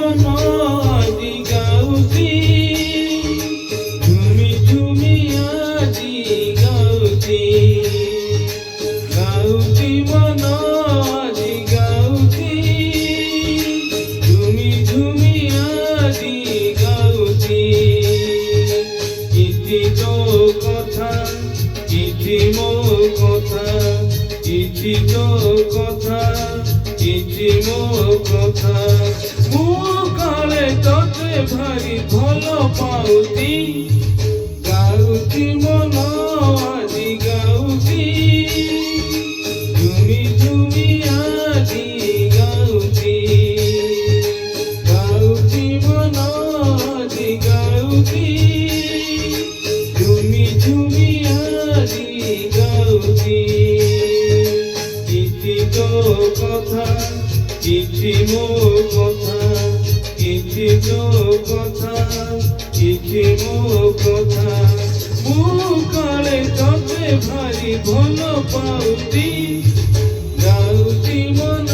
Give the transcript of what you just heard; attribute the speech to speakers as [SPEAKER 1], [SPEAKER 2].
[SPEAKER 1] মন আজি গাউছি ঝুমি ঝুমি আজি গাউছি গাউছি মন আজি গাউছি ঝুমি ঝুমি আজি গাউছি ইতি তো কথা ইতি মো কথা ইতি তো কথা ইতি মো কথা মু কালে তোতে ভারি ভাল পাউতি গাউতি মন আজি গাউতি ঝুমি ঝুমি আজি গাউতি গাউতি মন আজি গাউতি ঝুমি ঝুমি আজি গাউতি ইতি তো কথা ইতি মো কথা ইতি তো কথা ইতি মো কথা মু কালে তোতে ভারি ভাল পাউতি গাউতি মন